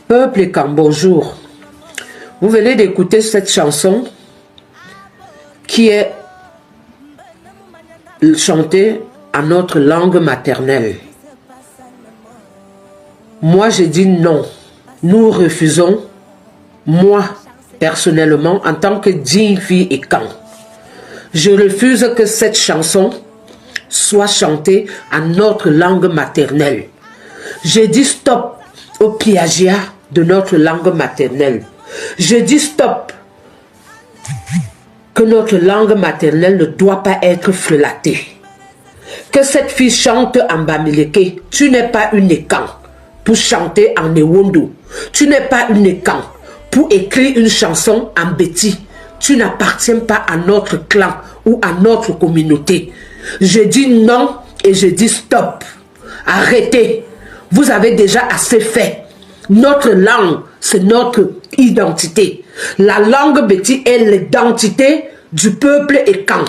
Peuple et Camp, bonjour. Vous venez d'écouter cette chanson qui est chantée en notre langue maternelle. Moi, j'ai dit non. Nous refusons, moi, personnellement, en tant que digne fille et Camp. Je refuse que cette chanson soit chantée en notre langue maternelle. J'ai dit stop au plagiat de notre langue maternelle. Je dis stop, que notre langue maternelle ne doit pas être frelatée. Que cette fille chante en Bamileke, tu n'es pas une Ekan pour chanter en Ewondo. Tu n'es pas une Ekan pour écrire une chanson en Beti. Tu n'appartiens pas à notre clan ou à notre communauté. Je dis non et je dis stop. Arrêtez. Vous avez déjà assez fait. Notre langue, c'est notre identité. La langue Beti est l'identité du peuple Ekan.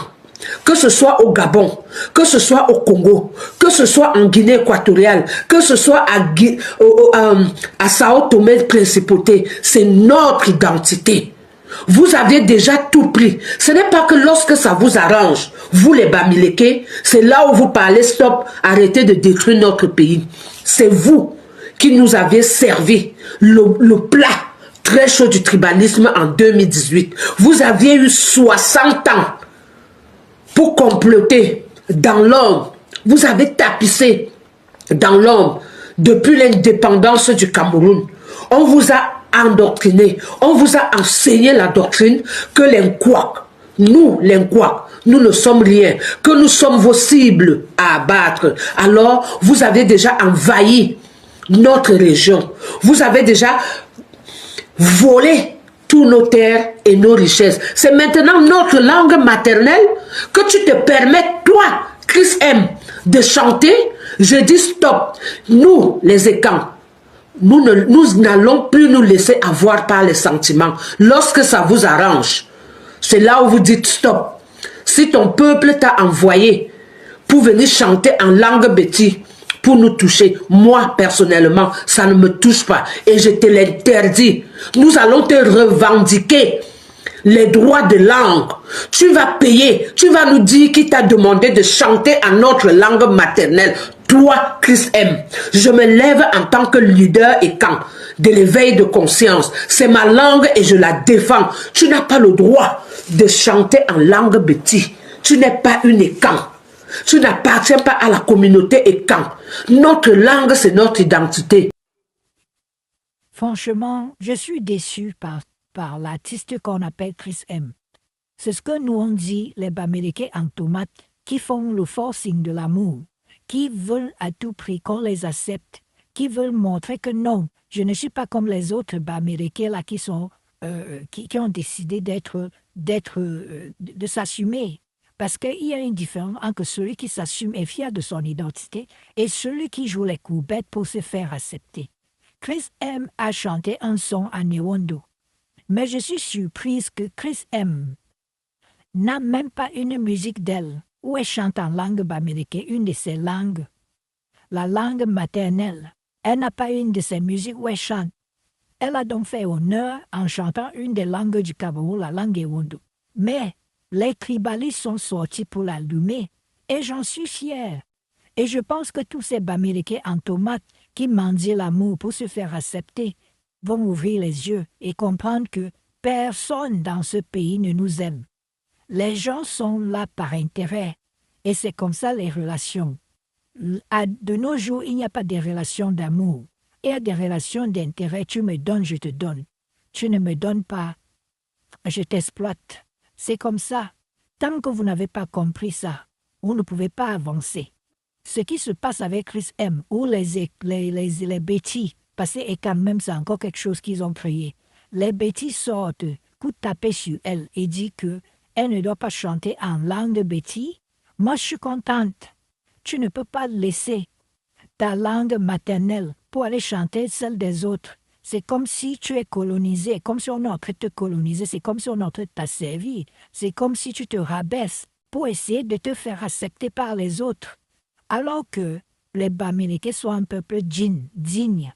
Que ce soit au Gabon, que ce soit au Congo, que ce soit en Guinée équatoriale, que ce soit à Sao Tomé Principauté, c'est notre identité. Vous avez déjà tout pris. Ce n'est pas que lorsque ça vous arrange, vous les Bamileke, c'est là où vous parlez stop, arrêtez de détruire notre pays. C'est vous qui nous avez servi le plat très chaud du tribalisme en 2018. Vous aviez eu 60 ans pour comploter dans l'ombre. Vous avez tapissé dans l'ombre depuis l'indépendance du Cameroun. On vous a endoctriné, on vous a enseigné la doctrine que l'Inkwak, nous ne sommes rien, que nous sommes vos cibles à abattre. Alors, vous avez déjà envahi notre région. Vous avez déjà volé tous nos terres et nos richesses. C'est maintenant notre langue maternelle que tu te permets, toi, Chris M, de chanter. Je dis stop. Nous, les Ekans, nous n'allons plus nous laisser avoir par les sentiments. Lorsque ça vous arrange, c'est là où vous dites stop. Si ton peuple t'a envoyé pour venir chanter en langue Beti, pour nous toucher, moi personnellement, ça ne me touche pas et je te l'interdis. Nous allons te revendiquer les droits de langue. Tu vas payer, tu vas nous dire qui t'a demandé de chanter en notre langue maternelle. Toi, Chris M, je me lève en tant que leader et camp de l'éveil de conscience. C'est ma langue et je la défends. Tu n'as pas le droit de chanter en langue Beti. Tu n'es pas une Ekan. Tu n'appartiens pas à la communauté Ekan. Notre langue, c'est notre identité. Franchement, je suis déçu par l'artiste qu'on appelle Chris M. C'est ce que nous on dit les Bamileke en tomates qui font le forcing de l'amour, qui veulent à tout prix qu'on les accepte, qui veulent montrer que non, je ne suis pas comme les autres Bamileke là qui ont décidé de s'assumer. Parce qu'il y a une différence entre celui qui s'assume et fier de son identité et celui qui joue les courbettes pour se faire accepter. Chris M a chanté un son à Newondo. Mais je suis surprise que Chris M n'a même pas une musique d'elle où elle chante en langue bamileke, une de ses langues, la langue maternelle. Elle n'a pas une de ses musiques où elle chante. Elle a donc fait honneur en chantant une des langues du Cameroun, la langue Ewondo. Mais les tribalistes sont sortis pour l'allumer et j'en suis fière. Et je pense que tous ces Bamileke en tomates qui mendient l'amour pour se faire accepter vont ouvrir les yeux et comprendre que personne dans ce pays ne nous aime. Les gens sont là par intérêt et c'est comme ça les relations. De nos jours, il n'y a pas de relations d'amour. Il y a des relations d'intérêt. Tu me donnes, je te donne. Tu ne me donnes pas, je t'exploite. C'est comme ça. Tant que vous n'avez pas compris ça, vous ne pouvez pas avancer. Ce qui se passe avec Chris M ou les bêtis, parce que quand même c'est encore quelque chose qu'ils ont créé. Les bêtis sortent pour taper sur elle et disent qu'elle ne doit pas chanter en langue de bêtis. Moi, je suis contente. Tu ne peux pas laisser ta langue maternelle pour aller chanter celle des autres. C'est comme si tu es colonisé, comme si on est en train de te coloniser, c'est comme si on est en train de t'asservir. C'est comme si tu te rabaisses pour essayer de te faire accepter par les autres. Alors que les Bamileke sont un peuple digne.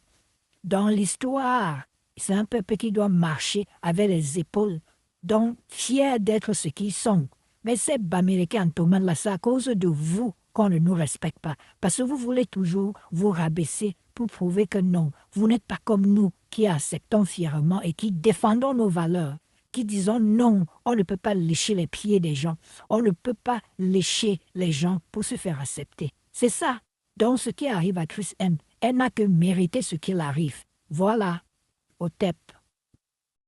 Dans l'histoire, c'est un peuple qui doit marcher avec les épaules, donc fiers d'être ce qu'ils sont. Mais ces Bamileke en Thomas là, c'est à cause de vous qu'on ne nous respecte pas. Parce que vous voulez toujours vous rabaisser pour prouver que non, vous n'êtes pas comme nous qui acceptons fièrement et qui défendons nos valeurs, qui disons non, on ne peut pas lécher les pieds des gens, on ne peut pas lécher les gens pour se faire accepter. C'est ça. Donc ce qui arrive à Chris M, elle n'a que mérité ce qu'il arrive. Voilà, au TEP.